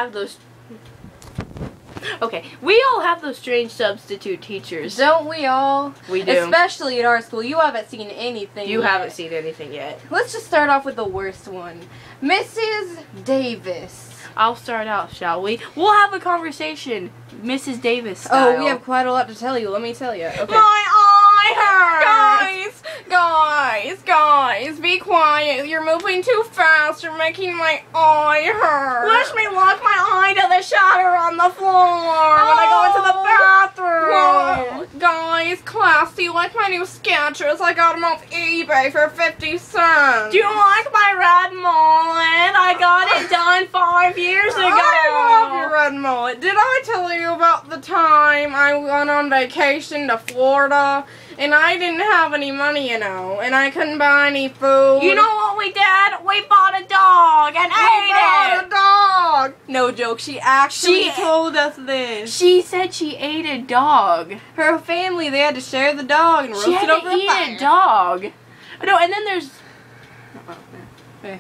have those. Okay, we all have those strange substitute teachers. Don't we all? We do. Especially at our school. You haven't seen anything You yet. haven't seen anything yet. Let's just start off with the worst one. Mrs. Davis. I'll start out, shall we? We'll have a conversation, Mrs. Davis style. Oh, we have quite a lot to tell you. Let me tell you. Okay. My eye hurts! Guys, be quiet. You're moving too fast. You're making my eye hurt. Let me lock my eye to the shutter on the floor when I go into the bathroom. Whoa. Guys, class, do you like my new Skechers? I got them off eBay for 50 cents. Do you like my red mullet? I got it done 5 years ago. I love your red mullet. Did I tell you about the time I went on vacation to Florida? And I didn't have any money, you know, and I couldn't buy any food. You know what we did? We bought a dog and ate it. We bought a dog. No joke. She actually told us this. She said she ate a dog. Her family, they had to share the dog and roast it over a fire. She had to eat a dog. No, and then there's.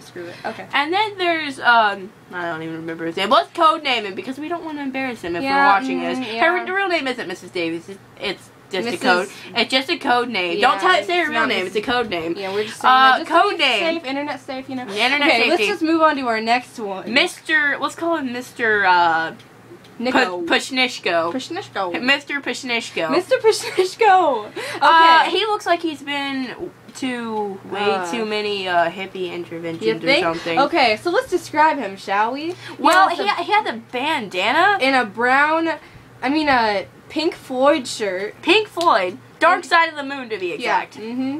Screw it. Okay. And then there's I don't even remember his name. Let's code name him because we don't want to embarrass him if we're watching this. Yeah. Her real name isn't Mrs. Davis. It's just Mrs. a code. It's just a code name. Yeah, Don't say her real not name. It's a code name. Yeah, we're just saying that. Just code name. Safe, internet safe, you know. The internet okay, safety. let's just move on to our next one. Mr. Let's call him Mr. Nico. Pushnishko. Pushnishko. Mr. Pushnishko. Mr. Pushnishko. Okay. He looks like he's been to way too many hippie interventions or something. Okay, so let's describe him, shall we? Well, he had the bandana in a brown, a Pink Floyd shirt. Pink Floyd. Dark Side of the Moon, to be exact. Yeah. Mm-hmm.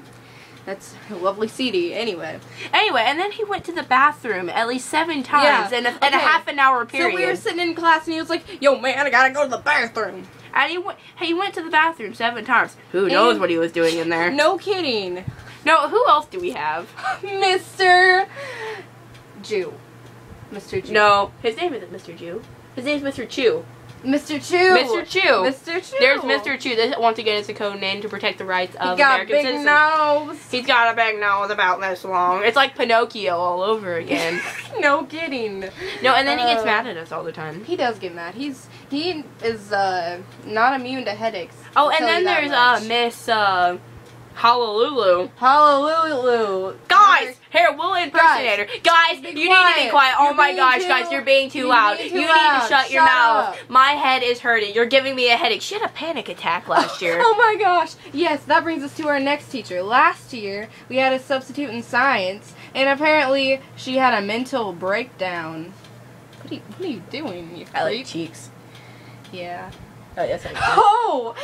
That's a lovely CD. Anyway, and then he went to the bathroom at least 7 times in a half an hour period. So we were sitting in class, and he was like, "Yo, man, I gotta go to the bathroom." And he went to the bathroom 7 times. Who knows what he was doing in there? No kidding. No, who else do we have? Mr. Jew. Mr. Jew. No, his name isn't Mr. Jew. His name's Mr. Chew. Mr. Chew. Mr. Chew. Mr. Chew. There's Mr. Chew. This, once again, it's a code name to protect the rights of American citizens. He's got a big nose. He's got a big nose about this long. It's like Pinocchio all over again. No kidding. No, and then he gets mad at us all the time. He does get mad. He is not immune to headaches. Oh, and then there's Miss Honolulu. Honolulu. Guys, here, we'll impersonate her. Guys, you need to be quiet. Oh my gosh, guys, you're being too loud. You need to shut your mouth. My head is hurting. You're giving me a headache. She had a panic attack last year. Oh my gosh. Yes, that brings us to our next teacher. Last year, we had a substitute in science, and apparently she had a mental breakdown. What are you doing, you I like freak? cheeks. Yeah. Oh, yes, I do. Oh!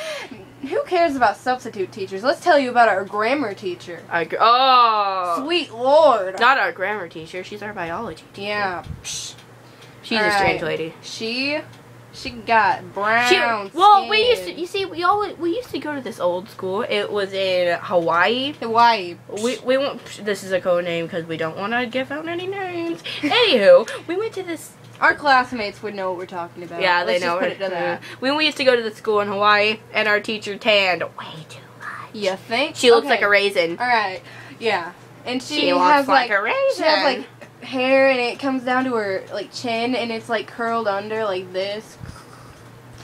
Who cares about substitute teachers? Let's tell you about our grammar teacher. Oh! Sweet Lord. Not our grammar teacher. She's our biology teacher. Yeah. She's a strange lady. She got brown well, skin. we used to. You see, we used to go to this old school. It was in Hawaii. Hawaii. We went. This is a code name because we don't want to give out any names. Anywho, we went to this. Our classmates would know what we're talking about. Yeah, Let's they know. Just put it to that. When we used to go to the school in Hawaii, and our teacher tanned way too much. You think? She looks like a raisin. All right. Yeah. And she looks has like a raisin. She has like hair, and it comes down to her like chin, and it's like curled under like this.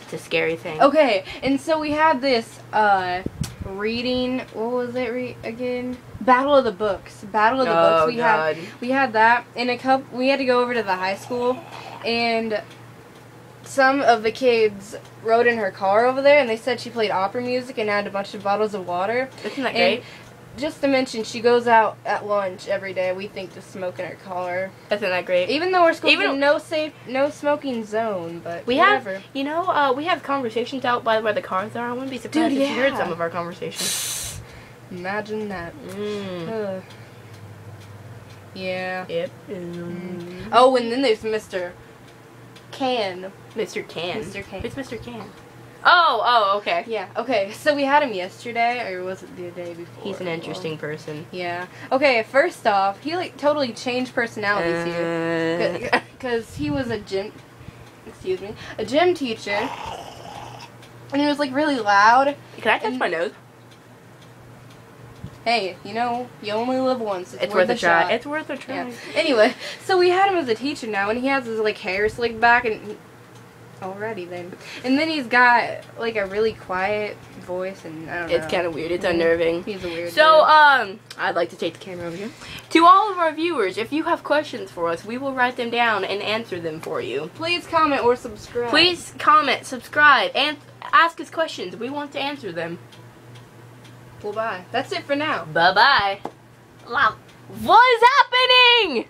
It's a scary thing. Okay, and so we had this reading. What was it again? Battle of the Books. Battle of the Books. We had that in a cup. We had to go over to the high school, and some of the kids rode in her car over there, and they said she played opera music and had a bunch of bottles of water. Isn't that great? Just to mention, she goes out at lunch every day. We think to smoke in her car. Isn't that great? Even though our school's in no smoking zone, but we whatever. we have conversations out by where the cars are. I wouldn't be surprised if you heard some of our conversations. Imagine that. Yeah. Yep. Oh, and then there's Mr. Can. Mr. Can. Mr. Can. It's Mr. Can. Oh, okay. Yeah, okay. So we had him yesterday, or was it the day before? He's an interesting person. Yeah. Okay, first off, he like totally changed personalities here. Because he was a gym teacher. And he was like really loud. Can I touch my nose? hey, you know, you only live once. It's worth a try. It's worth a try. Yeah. Anyway, so we had him as a teacher now, and he has his like hair slicked back, and already then, and then he's got like a really quiet voice, and I don't know. It's kind of weird. It's unnerving. He's a weird. So dude. I'd like to take the camera over here. To all of our viewers, if you have questions for us, we will write them down and answer them for you. Please comment or subscribe. Please comment, subscribe, and ask us questions. We want to answer them. Well, bye. That's it for now. Bye-bye. What is happening?